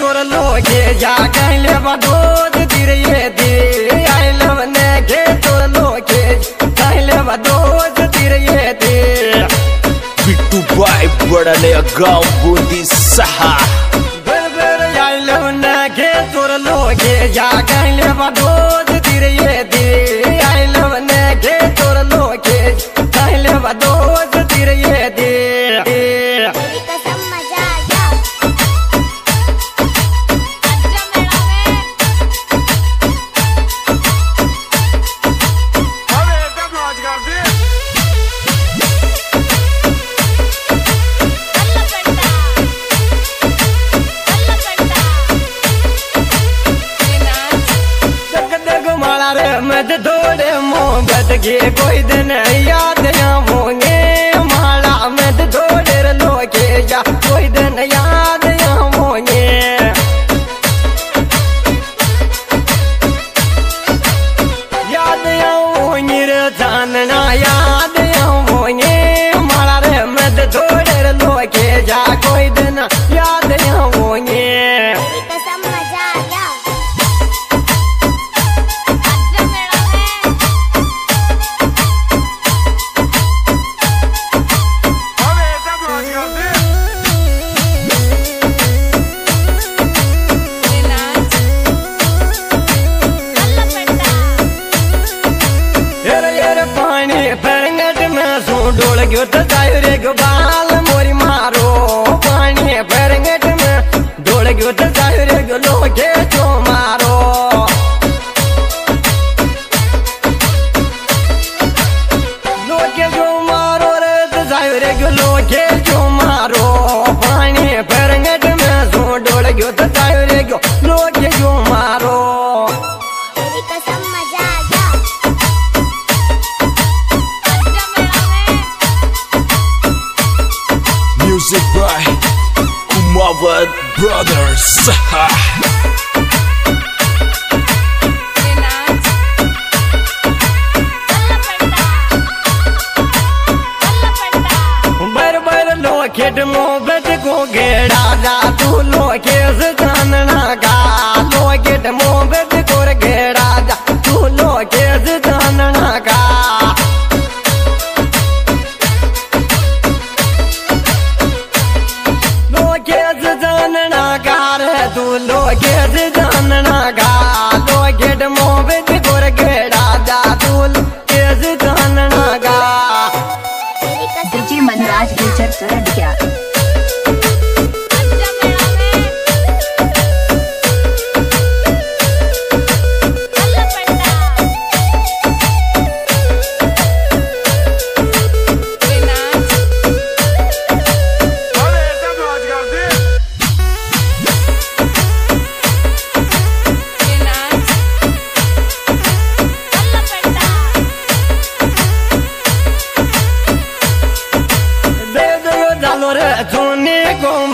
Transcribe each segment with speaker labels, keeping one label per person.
Speaker 1: तोर लोगे जा कहले बदोद दिरे दे आई लव ने के तोर लोगे कहले बदोद दिरे दे
Speaker 2: बिट्टू भाई बड़ा नया गाँव बूंदी सहा
Speaker 1: बर आई लव ने के तोर लोगे जा कहले बदोद दिरे दे आई लव ने के तोर लोगे कहले बदोद दिरे दे मत दौड़े मोहब्बत के कोई दिन याद आवेंगे माला मत दौड़े लोगे या कोई दिन याद आवेंगे याद आवेंगे रे जानना याद आवेंगे माला रे मत दौड़े लोगे या कोई दिन याद आवेंगे डोल गयो तो रे बाल मोरी मारो पानी पैरंगट में डोल गयो तो रे लोगे जो मारो लोगे जो मारो रे तो रे लोगे जो मारो पानी पैरंगट में सो डोल गयो तो रे लोगे जो मारो
Speaker 2: Music by Kumawat Brothers. बर बर लोकेट मोहब्बत को गेड़ा जा तू लोके जानना का लोकेट मोहब्बत को गेड़ा जा तू लोके जानना का तू लोगे जानना गा लोगे मोहब्बत गोर गेड़ा जा तू लोगे जानना गा
Speaker 3: डीजे मनराज गुजर करड क्या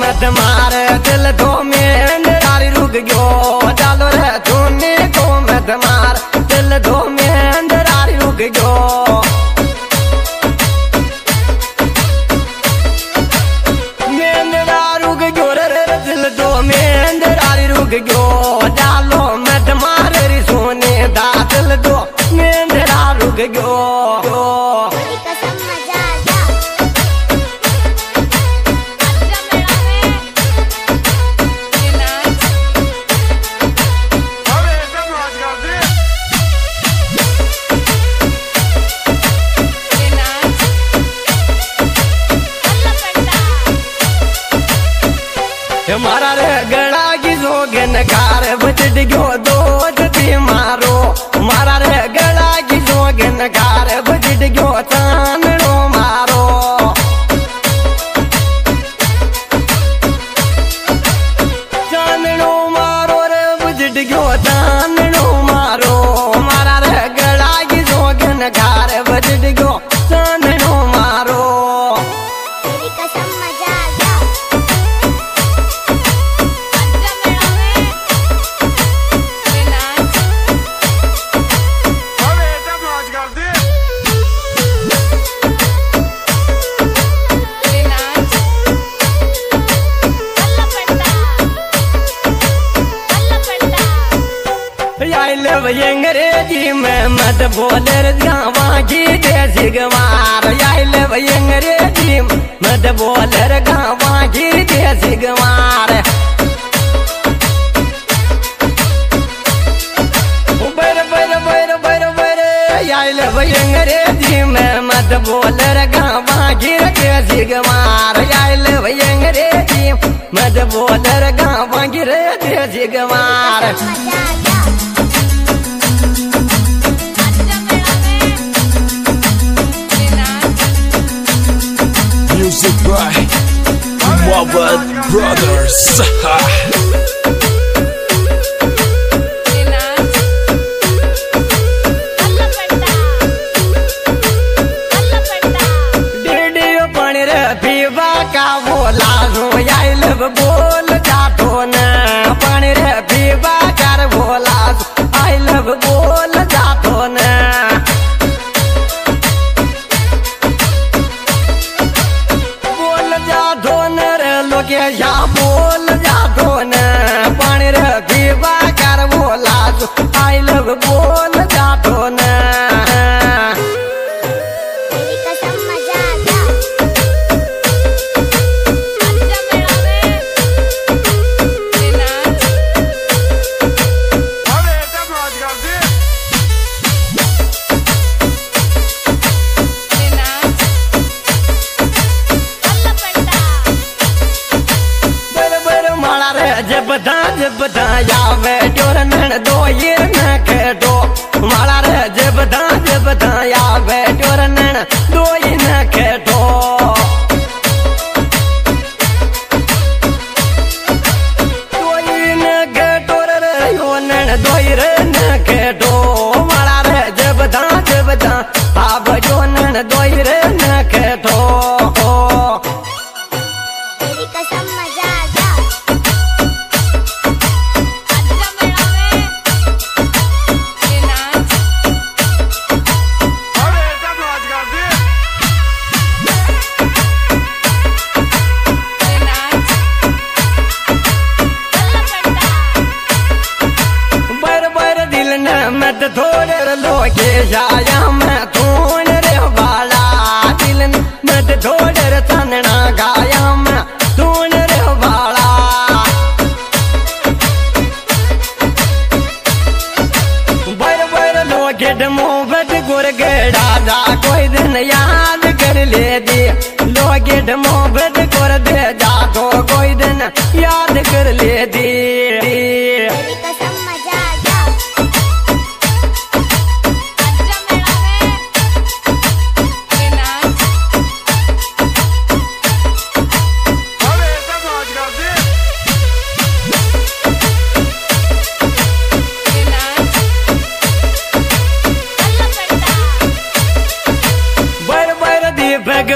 Speaker 1: मत मार दिल दो में अंधेरारी रुक गयो डालो रे तूने को मत मार दिल दो में अंधेरारी रुक गयो रुक गयो रे दिल दो में अंधेरारी रुक गयो डालो मत मार रे सोने दा दिल दो में अंधेरा रुक गयो हमारा रे गड़ा की जोगन कार बचट गयो दो जती मारो हमारा रे गड़ा की जोगन कार बचट गयो चांदनो मारो चांदनो मारो रे बचट गयो चांदनो मारो हमारा रे गड़ा की जोगन कार बचट गयो चांदनो मारो
Speaker 2: मत बोल गावा की देसी गवार आइल अंग्रेजी मत बोल गावा की देसी गवार बर बर बर बर बर आइल अंग्रेजी में मत बोल गावा की देसी गवार आइल अंग्रेजी मत बोल गावा की देसी गवार
Speaker 4: Music by Mawad Brothers.
Speaker 2: डेडियो पानी रे पीवा का बोला रो आइल बोल जातो न पानी रे पीवा कर बोला आइल बोल जातो न के या बोल जातो न पानी रे पीवा कर बोला आई लव बोल जातो न जब या वे जोर नन दो ये न खेडो माला रे जब या वे जोर नन दो ये न खेडो दो ये न खेडो रे यो नन दो ये न खेडो माला रे जब आब जो नन दो ये न खेडो मत थोड़े लोगे जाया मैं थोड़ रे वाला दिल मत थोड़े तनना गाया मैं थोड़ रे वाला बर बर लोगे मोहब्बत गुर गेड़ा जा कोई दिन याद कर ले दे लोगे मोहब्बत गुर दे जा तो कोई दिन याद कर ले दे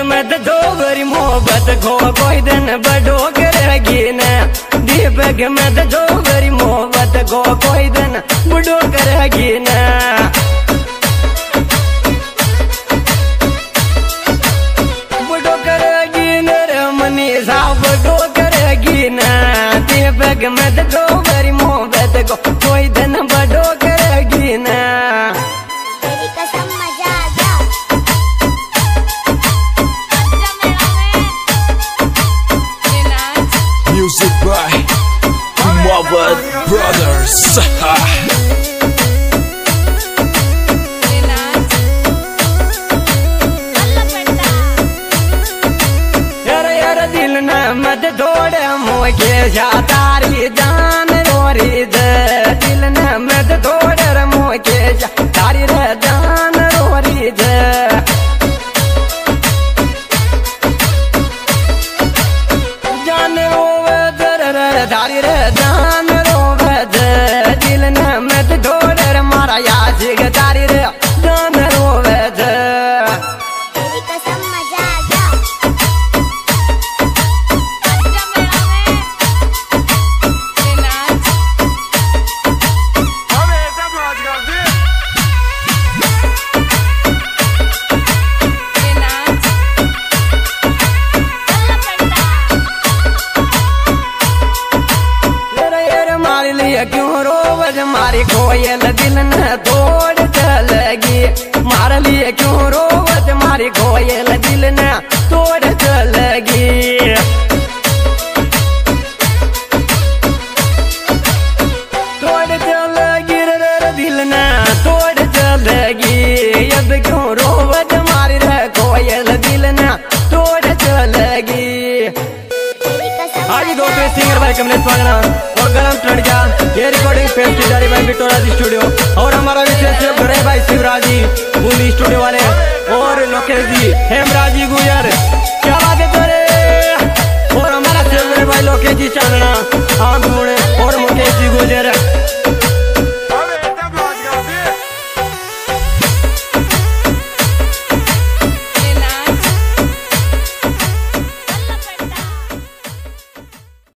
Speaker 2: मत डोगरी मोहब्बत को कोई दिन बड़ो करेगी न दीपक मत डोगरी मोहब्बत को कोई दिन बड़ो करेगी न बड़ो करेगी न रमनी सा बड़ो करेगी न दीपक मत डोगरी मोहब्बत को कोई दिन बड़ो करेगी न
Speaker 4: Music by Mawad Brothers.
Speaker 2: यार दिल न मत दौड़े मोगे जा तारी जान रोरी दे दिल न मत दौड़े मोगे जा तारी रे जान रोरी दे दारी रे जान रोवे दे दिल न मत डोरे मारा याद दारी रे जान रोवे दे क्यों रोवज मारी कोयल दिल न तोड़ चले कोयल दिल ने तोड़ चलेगी। तोड़ चलेगी रे दिल ने तोड़ चलेगी। अब क्यों रोवत मारी रे कोयल दिल ने तोड़ चलेगी। आज दोस्तों सिंगर भाई कमलेश पागना और गरम टंडिया ये रिकॉर्डिंग पेश की जा रही भाई बिटोरा स्टूडियो। और हमारा विशेष भाई शिवराज जी मूली स्टूडियो वाले और लोकेश जी हेमराज जी गुजर